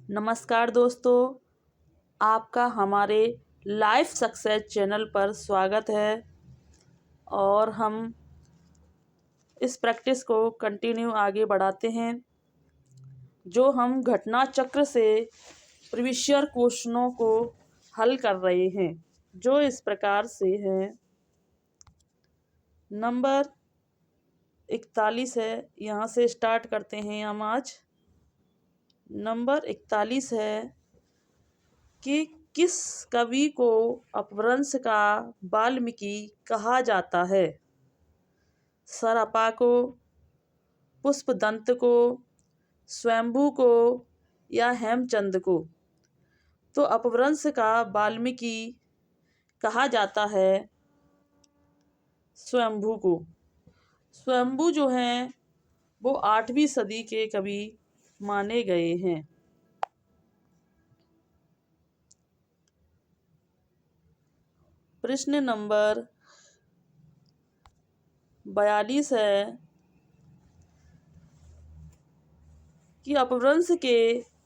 नमस्कार दोस्तों, आपका हमारे लाइफ सक्सेस चैनल पर स्वागत है। और हम इस प्रैक्टिस को कंटिन्यू आगे बढ़ाते हैं, जो हम घटना चक्र से प्रीवियस क्वेश्चनों को हल कर रहे हैं, जो इस प्रकार से हैं। नंबर 41 है, यहाँ से स्टार्ट करते हैं हम आज। नंबर 41 है कि किस कवि को अपभ्रंश का वाल्मीकि कहा जाता है? सरपा को, पुष्पदंत को, स्वयंभू को या हेमचंद को? तो अपभ्रंश का वाल्मीकि कहा जाता है स्वयंभू को। स्वयंभू जो हैं वो 8वीं सदी के कवि माने गए हैं। प्रश्न नंबर 42 है कि अपभ्रंश के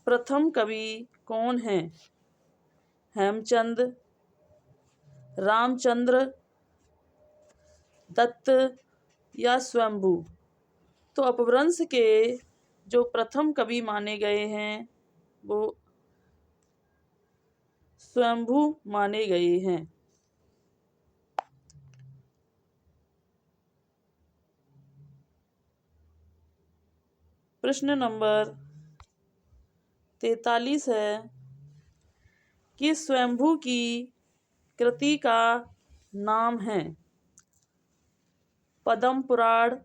प्रथम कवि कौन हैं? हेमचंद, रामचंद्र दत्त या स्वयंभू? तो अपभ्रंश के जो प्रथम कवि माने गए हैं वो स्वयंभू माने गए हैं। प्रश्न नंबर 43 है कि स्वयंभू की कृति का नाम है पद्म पुराण,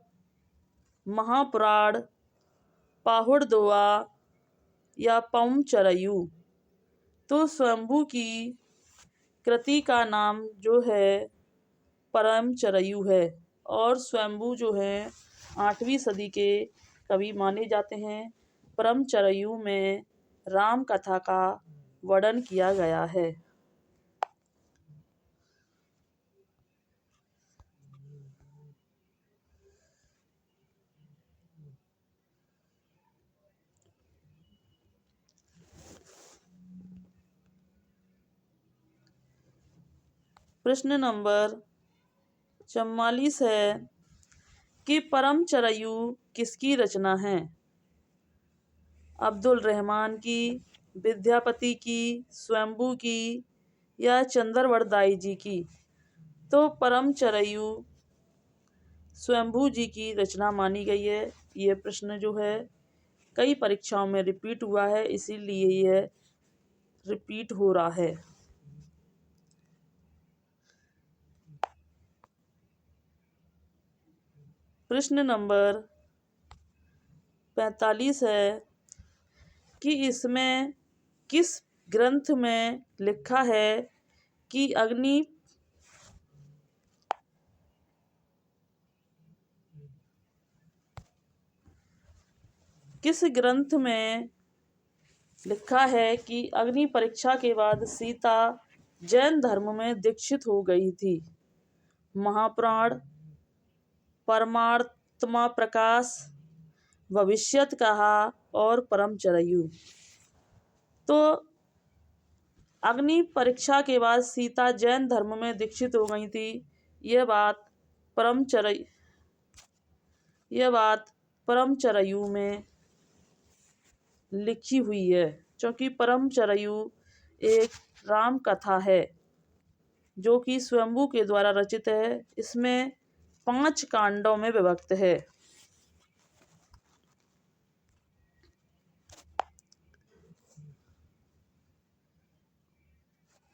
महापुराण, पाहुड़ दोहा या पौम चरयू? तो स्वयंभू की कृति का नाम जो है परम चरयू है। और स्वयंभू जो है 8वीं सदी के कवि माने जाते हैं। परम चरयू में राम कथा का वर्णन किया गया है। प्रश्न नंबर 44 है कि परम चरयू किसकी रचना है? अब्दुल रहमान की, विद्यापति की, स्वयंभू की या चंद्रवरदाई जी की? तो परम चरयू स्वयंभू जी की रचना मानी गई है। ये प्रश्न जो है कई परीक्षाओं में रिपीट हुआ है, इसीलिए यह रिपीट हो रहा है। प्रश्न नंबर 45 है कि इसमें किस ग्रंथ में लिखा है कि किस ग्रंथ में लिखा है कि अग्नि परीक्षा के बाद सीता जैन धर्म में दीक्षित हो गई थी? महापुराण, परमात्मा प्रकाश, भविष्यत कहा और परम चरयू? तो अग्नि परीक्षा के बाद सीता जैन धर्म में दीक्षित हो गई थी, यह बात परम चरयू में लिखी हुई है। क्योंकि परम चरयू एक राम कथा है जो कि स्वयंभू के द्वारा रचित है। इसमें 5 कांडों में विभक्त है।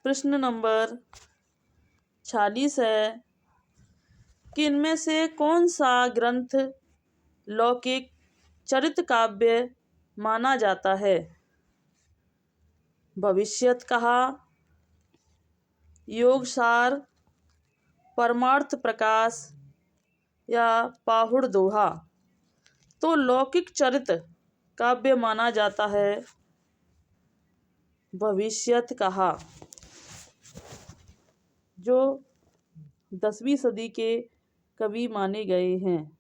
प्रश्न नंबर 46 है कि इनमें से कौन सा ग्रंथ लौकिक चरित काव्य माना जाता है? भविष्यत कहा, योगसार, परमार्थ प्रकाश या पाहुड़ दोहा? तो लौकिक चरित काव्य माना जाता है भविष्यत कहा, जो 10वीं सदी के कवि माने गए हैं।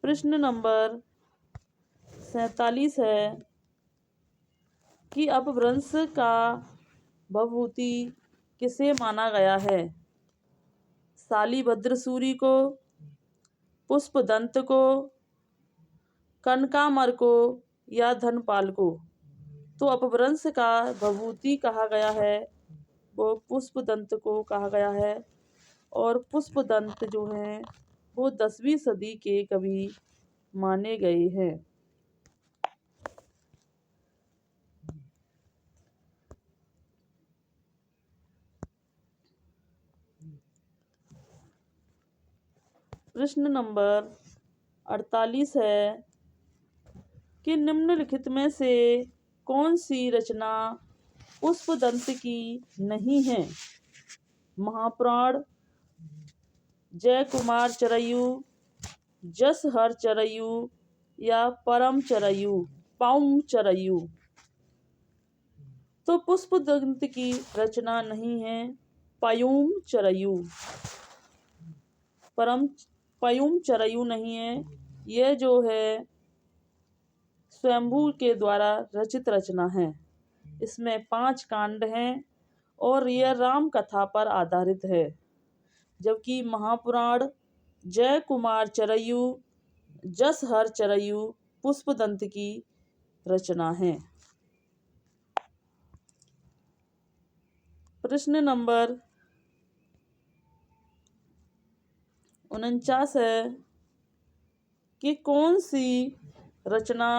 प्रश्न नंबर 47 है कि अपभ्रंश का भवभूति किसे माना गया है? शालिभद्र सूरि को, पुष्पदंत को, कनकामर को या धनपाल को? तो अपभ्रंश का भवभूति कहा गया है वो पुष्पदंत को कहा गया है। और पुष्पदंत जो हैं वो 10वीं सदी के कवि माने गए हैं। प्रश्न नंबर 48 है कि निम्नलिखित में से कौन सी रचना पुष्पदंत की नहीं है? महापुराण, जयकुमार चरयु, जसहर चरयु या परम चरयु, पाउम चरयु? तो पुष्पदंत की रचना नहीं है पयूम चरयु। पयूम चरयु नहीं है। यह जो है स्वयंभू के द्वारा रचित रचना है। इसमें 5 कांड हैं और यह राम कथा पर आधारित है। जबकि महापुराण, जयकुमार चरयु, जसहर चरयु पुष्पदंत की रचना है। प्रश्न नंबर 49 है कि कौन सी रचना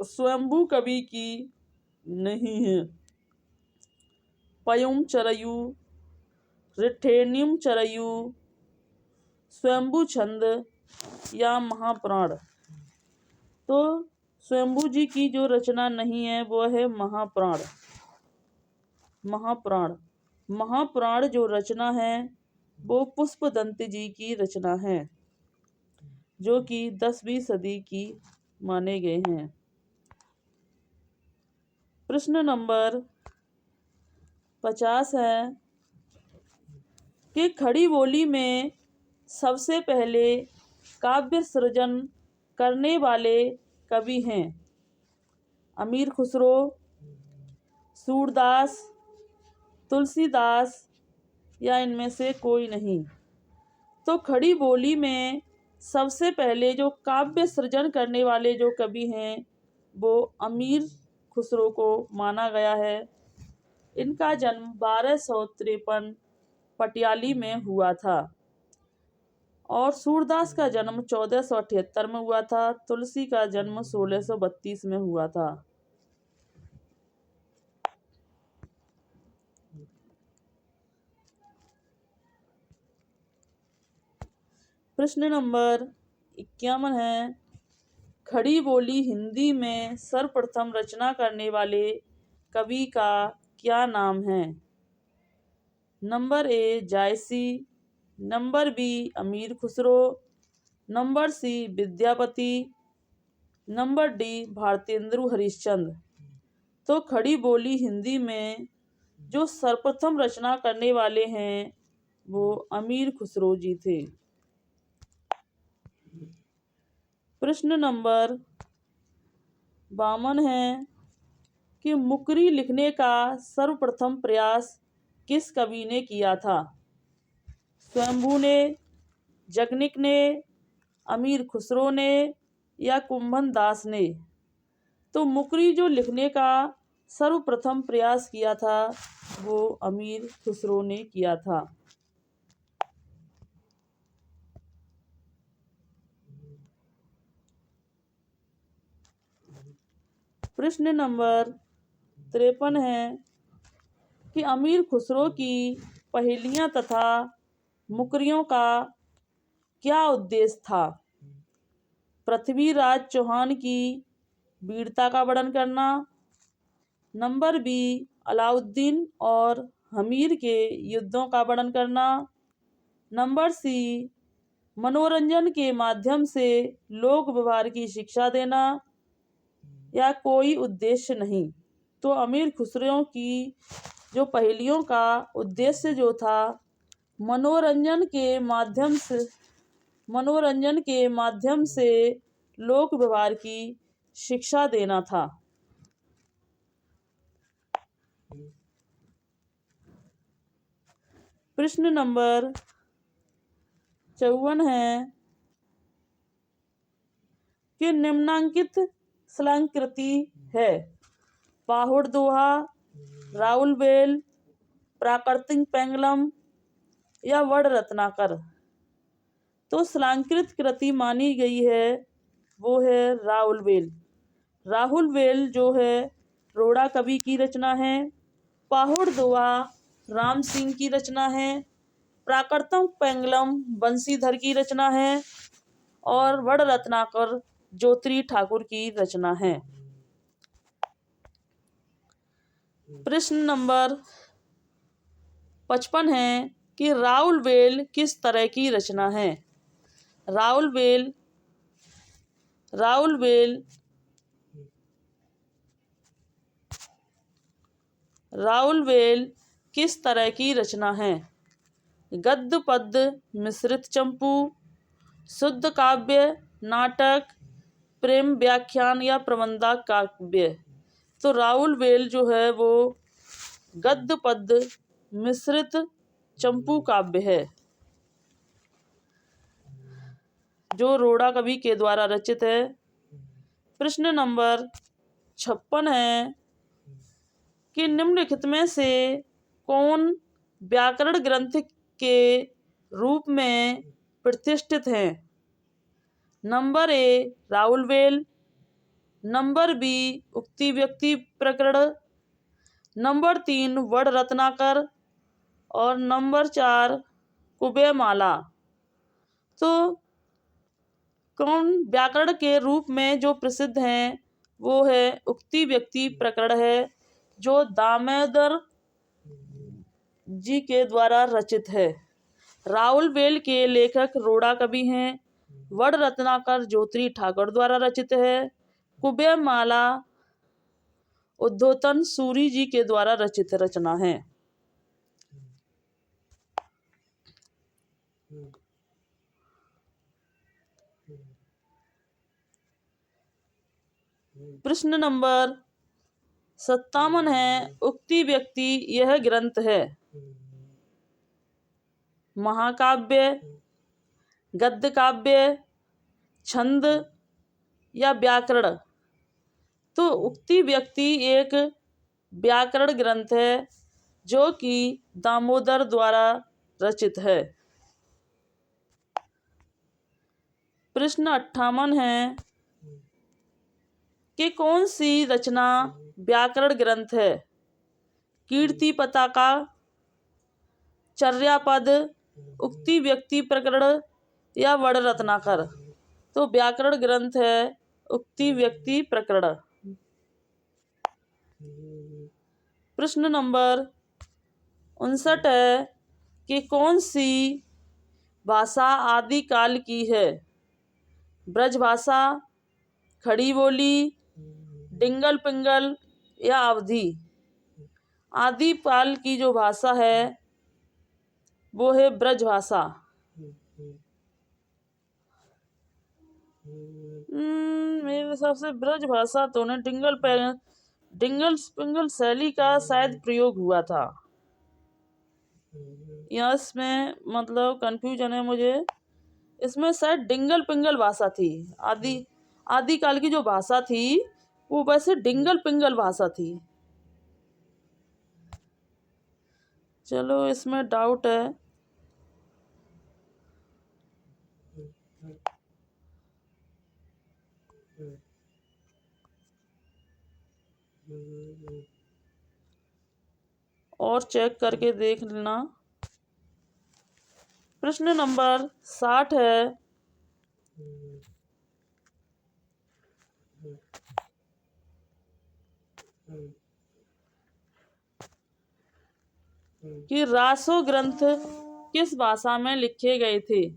स्वयंभू कवि की नहीं है? पयूम चरयु, रिठेनियम चरयु, स्वयंभू छंद या महापुराण? तो स्वयंभू जी की जो रचना नहीं है वो है महापुराण। महापुराण जो रचना है वो पुष्पदंत जी की रचना है जो कि 10वीं सदी की माने गए हैं। प्रश्न नंबर 50 है कि खड़ी बोली में सबसे पहले काव्य सृजन करने वाले कवि हैं? अमीर खुसरो, सूरदास, तुलसीदास या इनमें से कोई नहीं? तो खड़ी बोली में सबसे पहले जो काव्य सृजन करने वाले जो कवि हैं वो अमीर खुसरो को माना गया है। इनका जन्म 1253 पटियाली में हुआ था और सूरदास का जन्म 1478 में हुआ था। तुलसी का जन्म 1632 में हुआ था। प्रश्न नंबर 51 है खड़ी बोली हिंदी में सर्वप्रथम रचना करने वाले कवि का क्या नाम है? Number A Jayasi, number B Amir Khusro, number C Vidyapati, number D Bharatendu Harishchandra? तो खड़ी बोली हिंदी में जो सर्वप्रथम रचना करने वाले हैं वो अमीर खुसरो जी थे। प्रश्न नंबर 52 है कि मुकरी लिखने का सर्वप्रथम प्रयास किस कवि ने किया था? स्वयंभू ने, जगनिक ने, अमीर खुसरो ने या कुंभन दास ने? तो मुकरी जो लिखने का सर्वप्रथम प्रयास किया था वो अमीर खुसरो ने किया था। प्रश्न नंबर 53 है कि अमीर खुसरो की पहेलियाँ तथा मुकरियों का क्या उद्देश्य था? पृथ्वीराज चौहान की वीरता का वर्णन करना, नंबर बी अलाउद्दीन और हमीर के युद्धों का वर्णन करना, नंबर सी मनोरंजन के माध्यम से लोक व्यवहार की शिक्षा देना या कोई उद्देश्य नहीं? तो अमीर खुसरो की जो पहेलियों का उद्देश्य जो था मनोरंजन के माध्यम से मनोरंजन के माध्यम से लोक व्यवहार की शिक्षा देना था। प्रश्न नंबर 54 है कि निम्नांकित श्रृंखलाकृति है। पाहुड़ दोहा, राउल बेल, प्राकृतिक पेंगलम या वड रत्नाकर। तो श्रृंखलित कृति मानी गई है वो है राउल बेल। राहुल बेल जो है रोड़ा कवि की रचना है। पाहुड़ दोहा राम सिंह की रचना है। प्राकृतिक पेंगलम बंशीधर की रचना है और वड रत्नाकर ज्योति ठाकुर की रचना है। प्रश्न नंबर 55 है कि राउल बेल किस तरह की रचना है। राउल बेल किस तरह की रचना है। गद्य पद्य मिश्रित चंपू, शुद्ध काव्य, नाटक, प्रेम व्याख्यान या प्रबंध काव्य। तो राउल बेल जो है वो गद्य पद्य मिश्रित चंपू काव्य है जो रोड़ा कवि के द्वारा रचित है। प्रश्न नंबर 56 है कि निम्नलिखित में से कौन व्याकरण ग्रंथ के रूप में प्रतिष्ठित है। नंबर ए राउल बेल, नंबर बी उक्ति व्यक्ति प्रकरण, नंबर 3 वड रत्नाकर और नंबर 4 कुबेरमाला। तो कौन व्याकरण के रूप में जो प्रसिद्ध हैं वो है उक्ति व्यक्ति प्रकरण है जो दामोदर जी के द्वारा रचित है। राउल बेल के लेखक रोड़ा कवि हैं। वड रत्नाकर ज्योति ठाकुर द्वारा रचित है। कुबेरमाला उद्धोतन सूरी जी के द्वारा रचित रचना है। प्रश्न नंबर 57 है उक्ति व्यक्ति यह ग्रंथ है महाकाव्य, गद्य काव्य, छंद या व्याकरण। तो उक्ति व्यक्ति एक व्याकरण ग्रंथ है जो कि दामोदर द्वारा रचित है। प्रश्न 58 है कि कौन सी रचना व्याकरण ग्रंथ है। कीर्ति पताका, चर्यापद, उक्ति व्यक्ति प्रकरण या वड रत्नाकर। तो व्याकरण ग्रंथ है उक्ति व्यक्ति प्रकरण। प्रश्न नंबर 59 है कि कौन सी भाषा आदिकाल की है। ब्रज भाषा, खड़ी बोली, डिंगल पिंगल या अवधी। आदिकाल की जो भाषा है वो है ब्रज भाषा। मेरे हिसाब से ब्रज भाषा तो ने डिंगल पिंगल शैली का शायद प्रयोग हुआ था। यहाँ इसमें मतलब कंफ्यूजन है मुझे। इसमें शायद डिंगल पिंगल भाषा थी। आदिकाल की जो भाषा थी वो वैसे डिंगल पिंगल भाषा थी। चलो इसमें डाउट है। और चेक करके देख लेना। प्रश्न नंबर 60 है कि रासो ग्रंथ किस भाषा में लिखे गए थे।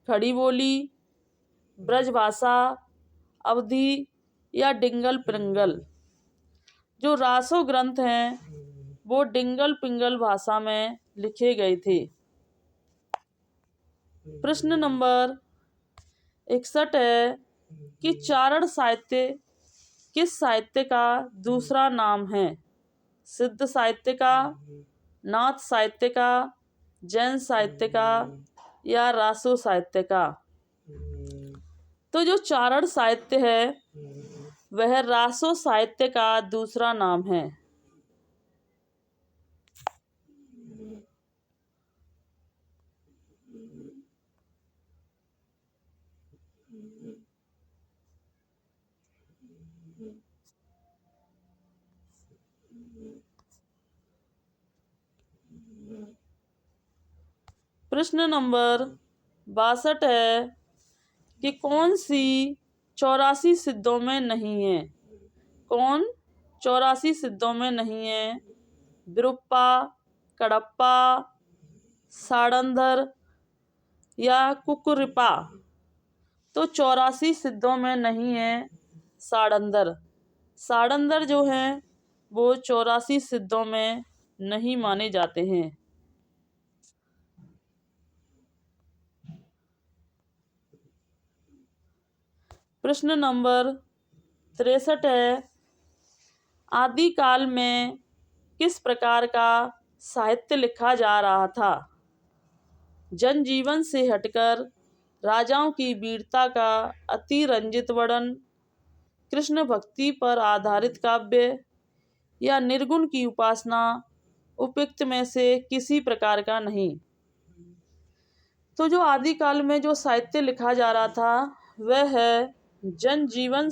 खड़ी बोली, ब्रज भाषा, अवधी या डिंगल पिंगल। जो रासो ग्रंथ हैं वो डिंगल पिंगल भाषा में लिखे गए थे। प्रश्न नंबर 61 है कि चारण साहित्य किस साहित्य का दूसरा नाम है? सिद्ध साहित्य का, नाथ साहित्य का, जैन साहित्य का या रासो साहित्य का? तो जो चारण साहित्य है वह रासो साहित्य का दूसरा नाम है। प्रश्न नंबर 62 है कि कौन सी 84 सिद्धों में नहीं है? कौन 84 सिद्धों में नहीं है? विरूपा, कडप्पा, साड़ंधर या कुकुरिपा? तो 84 सिद्धों में नहीं है साड़ंधर। साड़ंधर जो हैं वो 84 सिद्धों में नहीं माने जाते हैं। प्रश्न नंबर 63 है आदिकाल में किस प्रकार का साहित्य लिखा जा रहा था? जनजीवन से हटकर राजाओं की वीरता का अतिरंजित वर्णन, कृष्ण भक्ति पर आधारित काव्य या निर्गुण की उपासना, उपयुक्त में से किसी प्रकार का नहीं? तो जो आदिकाल में जो साहित्य लिखा जा रहा था वह है जनजीवन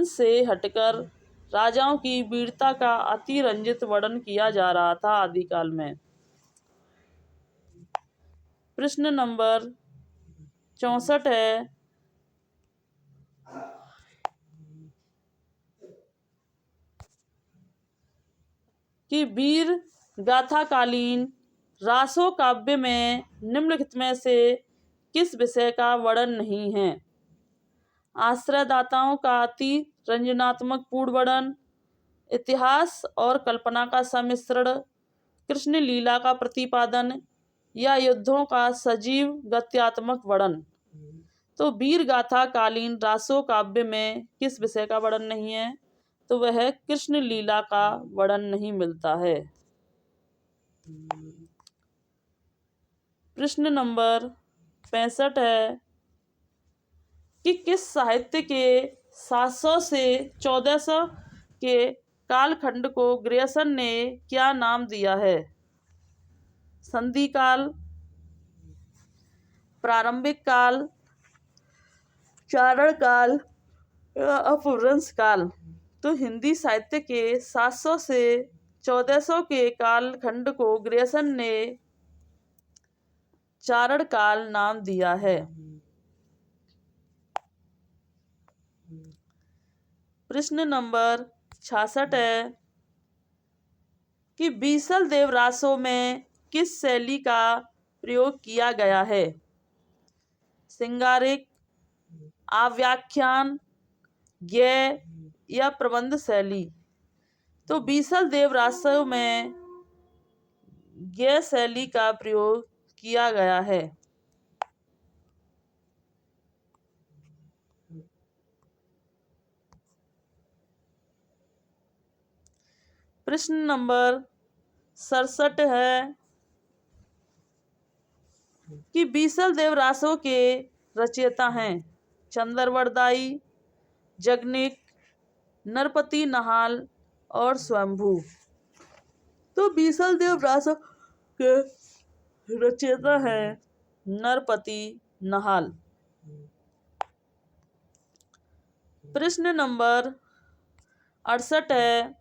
से हटकर राजाओं की वीरता का अतिरंजित वर्णन किया जा रहा था आदिकाल में। प्रश्न नंबर 64 है कि वीर गाथाकालीन रासो काव्य में निम्नलिखित में से किस विषय का वर्णन नहीं है? आश्रयदाताओं का अति रंजनात्मक पूर्ण वर्णन, इतिहास और कल्पना का सम्मिश्रण, कृष्ण लीला का प्रतिपादन या युद्धों का सजीव गत्यात्मक वर्णन? तो वीर गाथा कालीन रासो काव्य में किस विषय का वर्णन नहीं है? तो वह कृष्ण लीला का वर्णन नहीं मिलता है। प्रश्न नंबर 65 है कि किस साहित्य के 700 से 1400 के कालखंड को ग्रेसन ने क्या नाम दिया है? संधि काल, प्रारंभिक काल, चारण काल या अपभ्रंश काल? तो हिंदी साहित्य के 700 से 1400 के कालखंड को ग्रेसन ने चारण काल नाम दिया है। प्रश्न नंबर 66 है कि बीसल देव रासो में किस शैली का प्रयोग किया गया है? सिंगारिक, आव्याख्यान, गेय या प्रबंध शैली? तो बीसल देव रासो में गेय शैली का प्रयोग किया गया है। प्रश्न नंबर 67 है कि बीसल देव रासो के रचयिता हैं चंद्रवरदाई, जगनिक, नरपति नहाल और स्वयंभू। तो बीसल देव रासो के रचयिता हैं नरपति नहाल। प्रश्न नंबर 68 है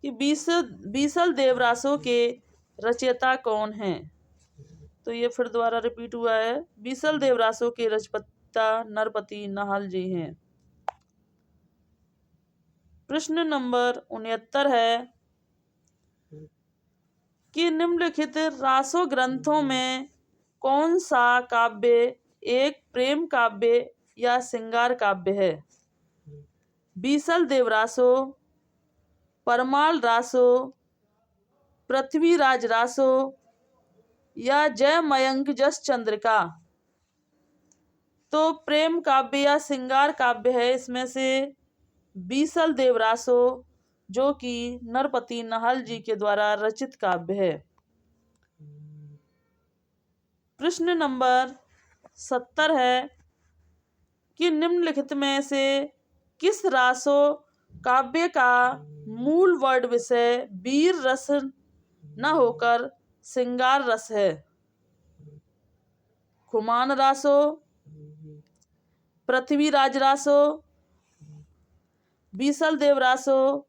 कि बीसल देव रासो के रचयिता कौन हैं? तो ये फिर दोबारा रिपीट हुआ है, बीसल देव रासो के रचयिता नरपति नहाल जी हैं। प्रश्न नंबर 69 है कि निम्नलिखित रासो ग्रंथों में कौन सा काव्य एक प्रेम काव्य या श्रृंगार काव्य है? बीसल देव रासो, परमाल रासो, पृथ्वीराज रासो या जय मयंक जस चंद्रिका। तो प्रेम काव्य या श्रृंगार काव्य है इसमें से बीसल देवरासो, जो कि नरपति नाहल जी के द्वारा रचित काव्य है। प्रश्न नंबर 70 है कि निम्नलिखित में से किस रासो काव्य का मूल वर्ड विषय वीर रस न होकर श्रृंगार रस है? खुमान रासो, पृथ्वीराज रासो, बीसल देव रासो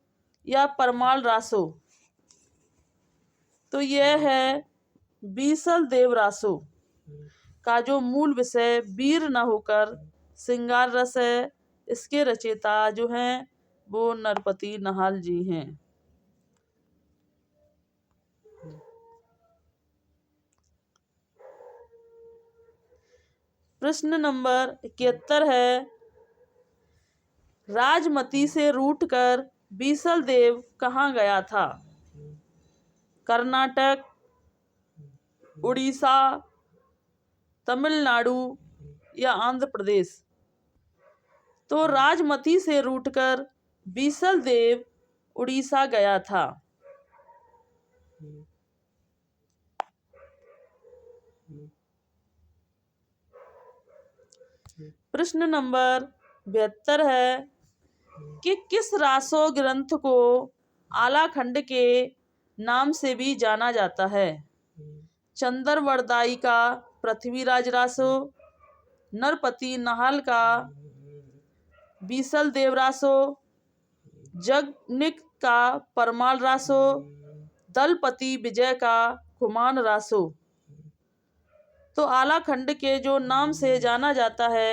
या परमाल रासो। तो यह है बीसल देव रासो का जो मूल विषय वीर न होकर श्रृंगार रस है। इसके रचयिता जो हैं वो नरपति नाहल जी हैं। प्रश्न नंबर 71 है राजमती से रूठकर बीसल देव कहाँ गया था? कर्नाटक, उड़ीसा, तमिलनाडु या आंध्र प्रदेश। तो राजमती से रूठकर बीसल देव उड़ीसा गया था। प्रश्न नंबर 72 है कि किस रासो ग्रंथ को आलाखंड के नाम से भी जाना जाता है? चंद्रवरदाई का पृथ्वीराज रासो, नरपति नाहल का बीसल देव रासो, जगनिक का परमाल रासो, दलपति विजय का खुमान रासो। तो आलाखंड के जो नाम से जाना जाता है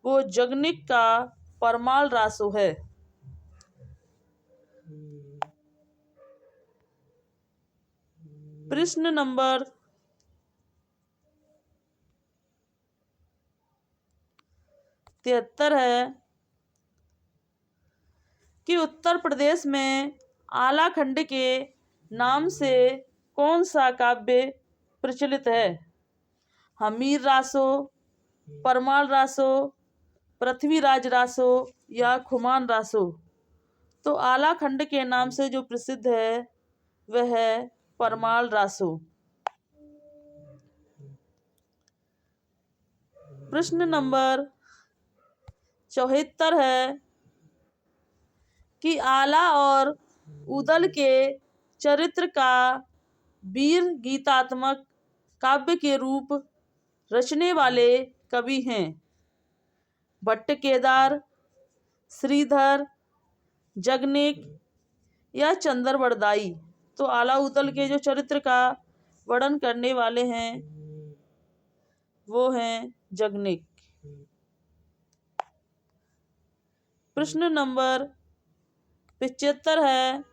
वो जगनिक का परमाल रासो है। प्रश्न नंबर 73 है कि उत्तर प्रदेश में आलाखंड के नाम से कौन सा काव्य प्रचलित है? हमीर रासो, परमाल रासो, पृथ्वीराज रासो या खुमान रासो। तो आलाखंड के नाम से जो प्रसिद्ध है वह है परमाल रासो। प्रश्न नंबर 74 है कि आला और उदल के चरित्र का वीर गीतात्मक काव्य के रूप रचने वाले कवि हैं? भट्ट केदार, श्रीधर, जगनिक या चंद्रवरदाई। तो आला उदल के जो चरित्र का वर्णन करने वाले हैं वो हैं जगनिक। प्रश्न नंबर 75 है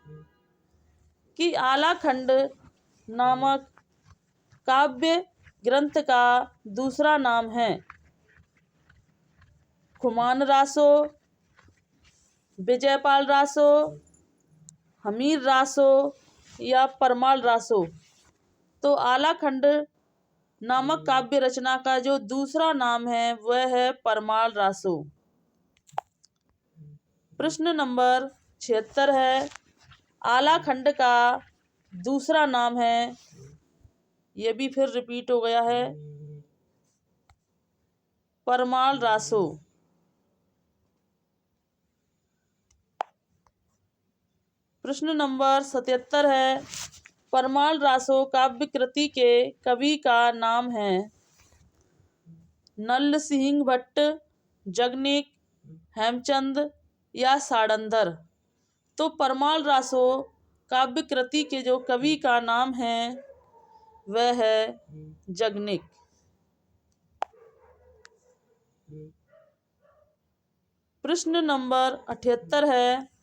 कि आलाखंड नामक काव्य ग्रंथ का दूसरा नाम है? खुमान रासो, विजयपाल रासो, हमीर रासो या परमाल रासो। तो आलाखंड नामक काव्य रचना का जो दूसरा नाम है वह है परमाल रासो। प्रश्न नंबर 76 है आलाखंड का दूसरा नाम है, यह भी फिर रिपीट हो गया है, परमाल रासो। प्रश्न नंबर 77 है परमाल रासो काव्य कृति के कवि का नाम है? नल सिंह भट्ट, जगनिक, हेमचंद या साड़ंदर। तो परमाल रासो काव्य कृति के जो कवि का नाम है वह है जगनिक। प्रश्न नंबर 78 है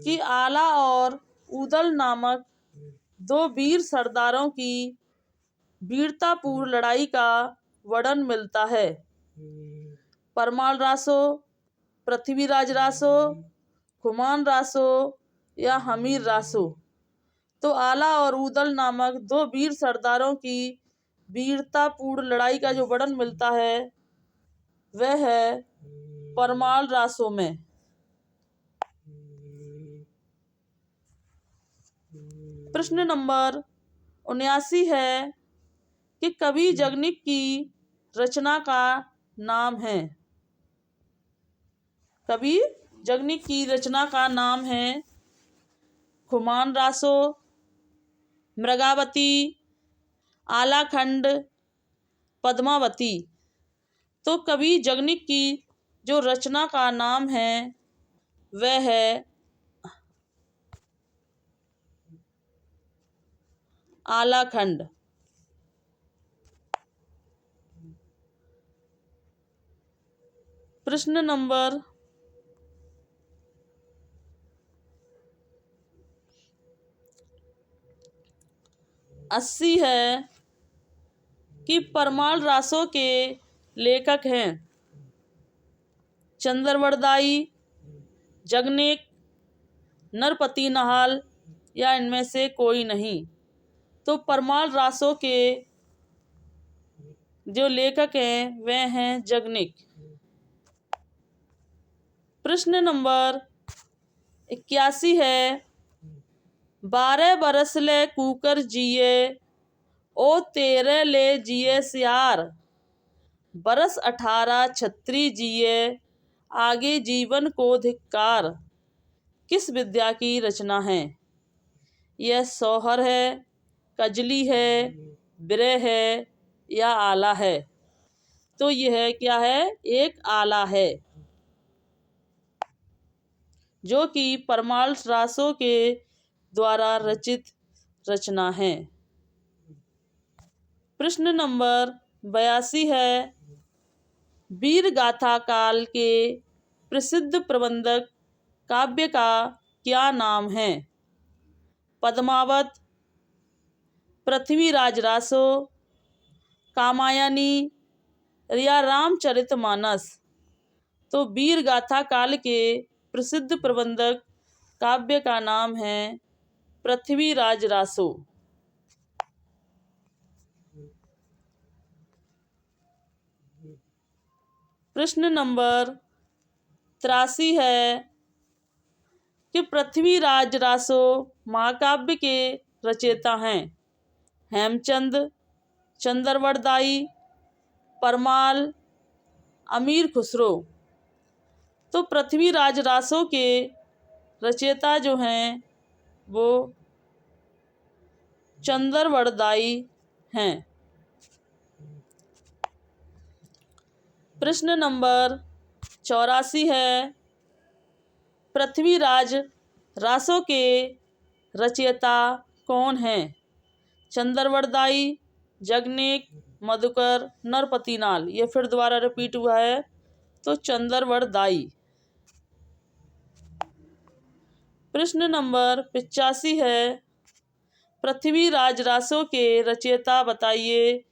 कि आला और उदल नामक दो वीर सरदारों की वीरतापूर्ण लड़ाई का वर्णन मिलता है? परमाल रासो, पृथ्वीराज रासो, खुमान रासो या हमीर रासो। तो आला और ऊदल नामक दो वीर सरदारों की वीरतापूर्ण लड़ाई का जो वर्णन मिलता है वह है परमाल रासों में। प्रश्न नंबर 79 है कि कवि जगनिक की रचना का नाम है। कवि जगनिक की रचना का नाम है खुमान रासो, मृगावती, आलाखंड, पद्मावती। तो कवि जगनिक की जो रचना का नाम है वह है आलाखंड। प्रश्न नंबर 80 है कि परमाल रासों के लेखक हैं चंद्रवरदाई, जगनिक, नरपति नाहल या इनमें से कोई नहीं। तो परमाल रासों के जो लेखक हैं वे हैं जगनिक। प्रश्न नंबर 81 है 12 बरस ले कूकर जिए ओ 13 ले जिए सियार, बरस 18 छत्री जिए आगे जीवन को धिक्कार। किस विद्या की रचना है? यह सोहर है, कजली है, विरह है या आला है? तो यह क्या है? एक आला है जो कि परमाल रासों के द्वारा रचित रचना है। प्रश्न नंबर 82 है वीर गाथा काल के प्रसिद्ध प्रबंधक काव्य का क्या नाम है? पद्मावत, पृथ्वीराज रासो, कामायनी या रामचरितमानस। तो वीर गाथा काल के प्रसिद्ध प्रबंधक काव्य का नाम है पृथ्वीराज रासो। प्रश्न नंबर 83 है कि पृथ्वीराज रासो महाकाव्य के रचयिता हैं हेमचंद, चंद्रवरदाई, परमाल, अमीर खुसरो। तो पृथ्वीराज रासो के रचयिता जो हैं वो चंद्रवरदाई हैं। प्रश्न नंबर 84 है पृथ्वीराज रासो के रचयिता कौन हैं? चंद्रवरदाई, जगनिक, मधुकर, नरपति नाहल। ये फिर दोबारा रिपीट हुआ है तो चंद्रवरदाई। प्रश्न नंबर 85 है पृथ्वीराज रासो के रचयिता बताइए।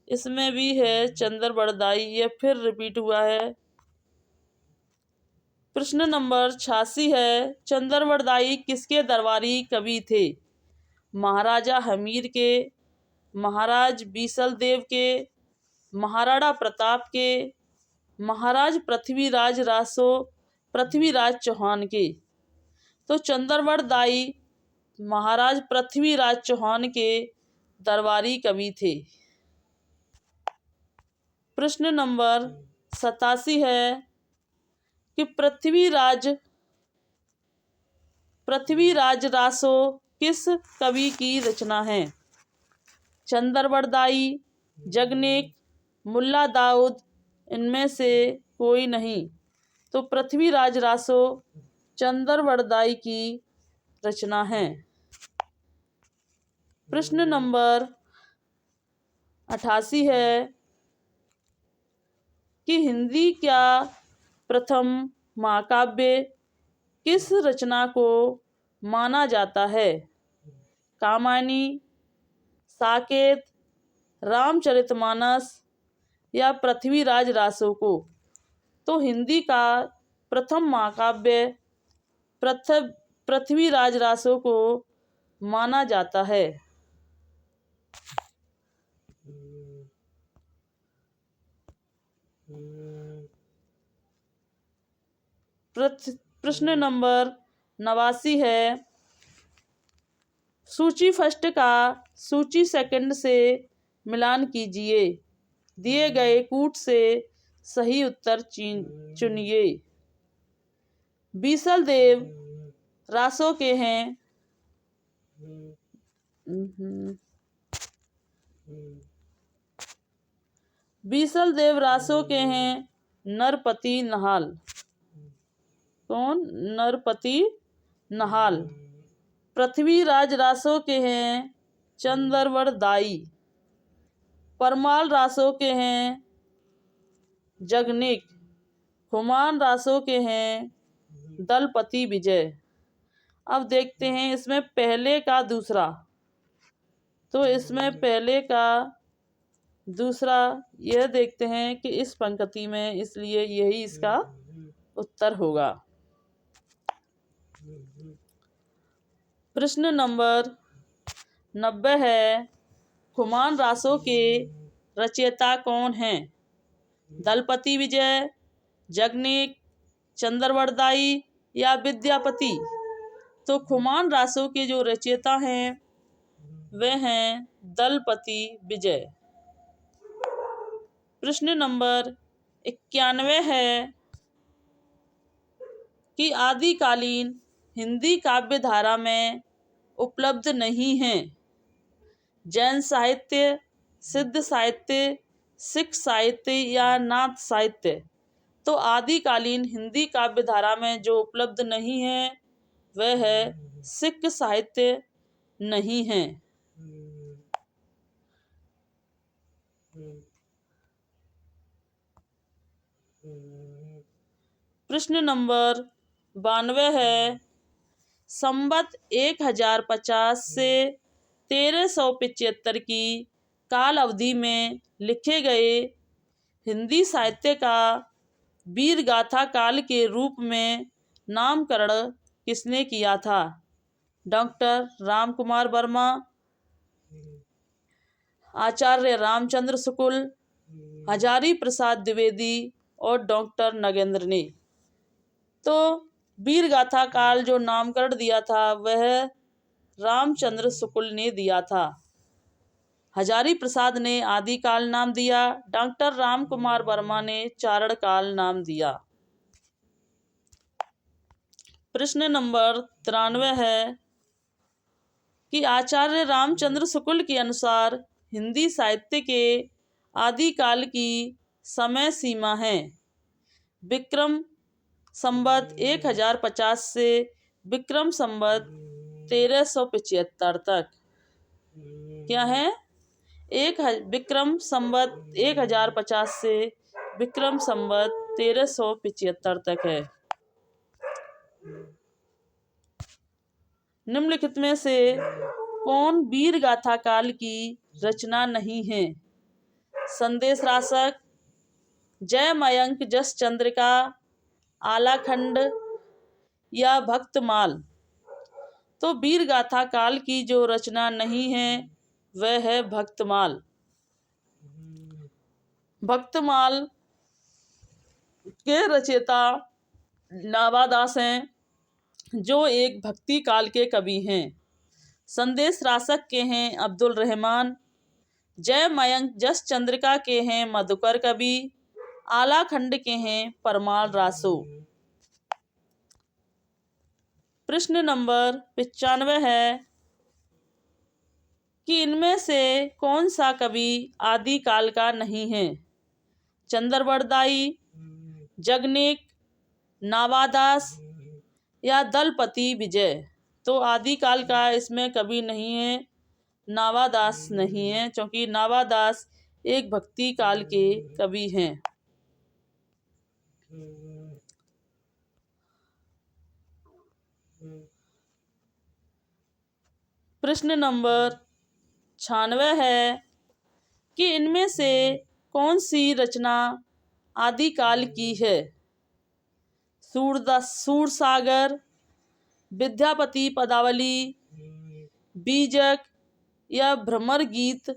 इसमें भी है चंद्रवरदाई, ये फिर रिपीट हुआ है। प्रश्न नंबर 86 है चंद्रवरदाई किसके दरबारी कवि थे? महाराजा हमीर के, महाराज बीसल देव के, महाराणा प्रताप के, महाराज पृथ्वीराज रासो, पृथ्वीराज चौहान के। तो चंद्रवरदाई महाराज पृथ्वीराज चौहान के दरबारी कवि थे। प्रश्न नंबर 87 है कि पृथ्वीराज रासो किस कवि की रचना है? चंद्रवरदाई, जगनिक, मुल्ला दाऊद, इनमें से कोई नहीं। तो पृथ्वीराज रासो चंद्रवरदाई की रचना है। प्रश्न नंबर 88 है कि हिंदी का प्रथम महाकाव्य किस रचना को माना जाता है? कामायनी, साकेत, रामचरितमानस या पृथ्वीराज रासो को? तो हिंदी का प्रथम महाकाव्य पृथ्वीराज रासो को माना जाता है। प्रश्न नंबर 89 है, सूची फर्स्ट का सूची सेकंड से मिलान कीजिए। दिए गए कूट से सही उत्तर चुनिए। बीसल देव रासों के हैं। बीसल देव रासों के हैं नरपति नहाल। कौन? नरपति नहाल। पृथ्वीराज रासों के हैं चंद्रवड़ दाई। परमाल रासों के हैं जगनिक। हुमायूं रासों के हैं दलपति विजय। अब देखते हैं इसमें पहले का दूसरा। तो इसमें पहले का दूसरा यह देखते हैं कि इस पंक्ति में, इसलिए यही इसका उत्तर होगा। प्रश्न नंबर 90 है, हुमायूं रासों के रचयिता कौन हैं? दलपति विजय, जगनिक, चंद्रवड़ दाई या विद्यापति? तो हुमायूं रासों के जो रचयिता हैं वे हैं दलपति विजय। प्रश्न नंबर 91 है कि आदिकालीन हिंदी काव्य धारा में उपलब्ध नहीं हैं जैन साहित्य, सिद्ध साहित्य, सिख साहित्य या नाथ साहित्य। तो आदिकालीन हिंदी काव्य धारा में जो उपलब्ध नहीं है वह है सिख साहित्य नहीं है। प्रश्न नंबर 92 है, संवत 1050 से 1375 की काल अवधि में लिखे गए हिंदी साहित्य का वीर गाथा काल के रूप में नामकरण किसने किया था? डॉक्टर रामकुमार वर्मा, आचार्य रामचंद्र शुक्ल, हजारी प्रसाद द्विवेदी और डॉक्टर नगेंद्र ने। तो वीर गाथा काल जो नामकरण दिया था वह रामचंद्र शुक्ल ने दिया था। हजारी प्रसाद ने आदिकाल नाम दिया। डॉक्टर रामकुमार वर्मा ने चारण काल नाम दिया। प्रश्न नंबर 93 है कि आचार्य रामचंद्र शुक्ल के अनुसार हिंदी साहित्य के आदिकाल की समय सीमा है विक्रम संवत 1050 से विक्रम संवत 1375 तक। क्या है? विक्रम संवत 1050 से विक्रम संवत 1375 तक है। निम्नलिखित में से कौन वीर गाथा काल की रचना नहीं है? संदेश रासक, जय मयंक जस चंद्रिका, आलाखंड या भक्तमाल? तो वीर गाथा काल की जो रचना नहीं है वह है भक्तमाल। भक्तमाल के रचयिता नावादास हैं जो एक भक्ति काल के कवि हैं। संदेश रासक के हैं अब्दुल रहमान, जय मयंक जस चंद्रिका के हैं मधुकर कवि, आलाखंड के हैं परमाल रासो। प्रश्न नंबर 95 है कि इनमें से कौन सा कवि आदिकाल का नहीं है? चंद्रवड़ दाई, जगनिक, नावादास या दलपति विजय? तो आदिकाल का इसमें कवि नहीं है, नावादास नहीं है, क्योंकि नावादास एक भक्ति काल के कवि हैं। प्रश्न नंबर 96 है कि इनमें से कौन सी रचना आदिकाल की है? सूरसागर, विद्यापति पदावली, बीजक या भ्रमर गीत।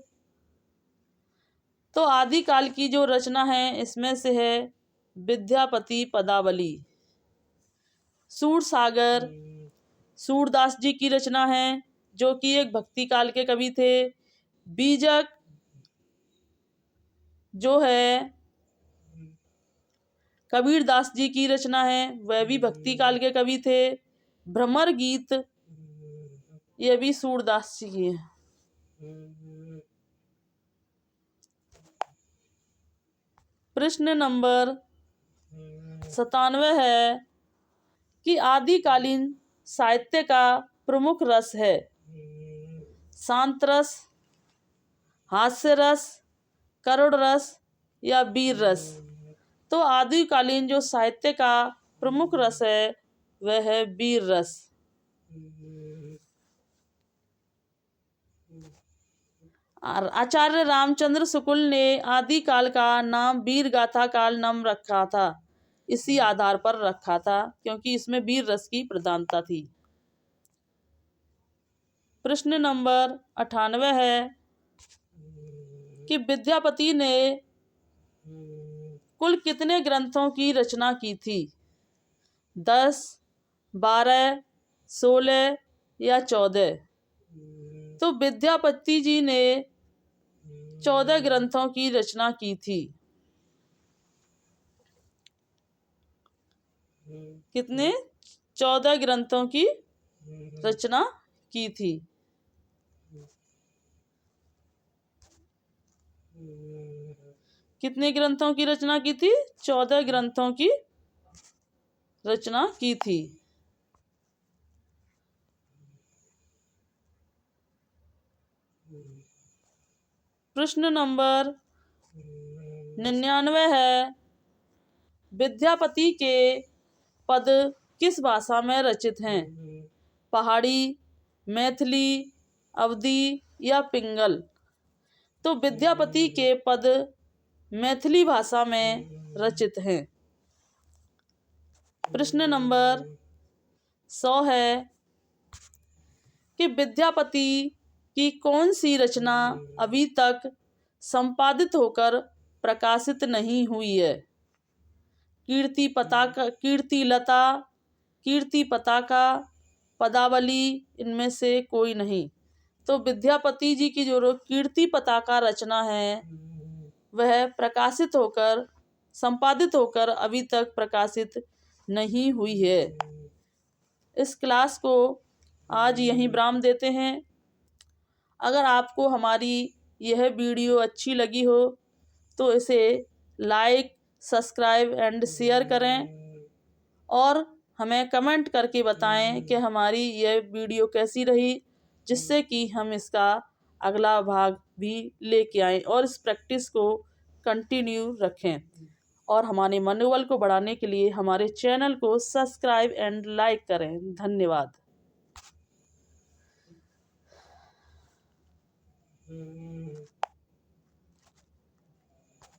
तो आदिकाल की जो रचना है इसमें से है विद्यापति पदावली। सूरसागर सूरदास जी की रचना है जो कि एक भक्ति काल के कवि थे। बीजक जो है कबीर दास जी की रचना है, वह भी भक्ति काल के कवि थे। भ्रमर गीत ये भी सूरदास जी की है। प्रश्न नंबर 97 है कि आदिकालीन साहित्य का प्रमुख रस है शांत रस, हास्य रस, करुण रस या वीर रस। तो आदिकालीन जो साहित्य का प्रमुख रस है वह है वीर रस। आचार्य रामचंद्र शुक्ल ने आदिकाल का नाम वीर गाथा काल नाम रखा था, इसी आधार पर रखा था क्योंकि इसमें वीर रस की प्रधानता थी। प्रश्न नंबर 98 है कि विद्यापति ने कुल कितने ग्रंथों की रचना की थी? 10, 12, 16 या 14? तो विद्यापति जी ने 14 ग्रंथों की रचना की थी। कितने? 14 ग्रंथों की रचना की थी। कितने ग्रंथों की रचना की थी? 14 ग्रंथों की रचना की थी। प्रश्न नंबर 99 है विद्यापति के पद किस भाषा में रचित हैं? पहाड़ी, मैथिली, अवधी या पिंगल? तो विद्यापति के पद मैथिली भाषा में रचित हैं। प्रश्न नंबर 100 है कि विद्यापति की कौन सी रचना अभी तक संपादित होकर प्रकाशित नहीं हुई है? कीर्ति पताका, कीर्ति लता, कीर्ति पताका, पदावली, इनमें से कोई नहीं। तो विद्यापति जी की जो कीर्ति पताका रचना है वह प्रकाशित होकर, संपादित होकर अभी तक प्रकाशित नहीं हुई है। इस क्लास को आज यहीं विराम देते हैं। अगर आपको हमारी यह वीडियो अच्छी लगी हो तो इसे लाइक, सब्सक्राइब एंड शेयर करें और हमें कमेंट करके बताएं कि हमारी यह वीडियो कैसी रही, जिससे कि हम इसका अगला भाग भी लेके आएं और इस प्रैक्टिस को कंटिन्यू रखें। और हमारे मनोबल को बढ़ाने के लिए हमारे चैनल को सब्सक्राइब एंड लाइक करें। धन्यवाद।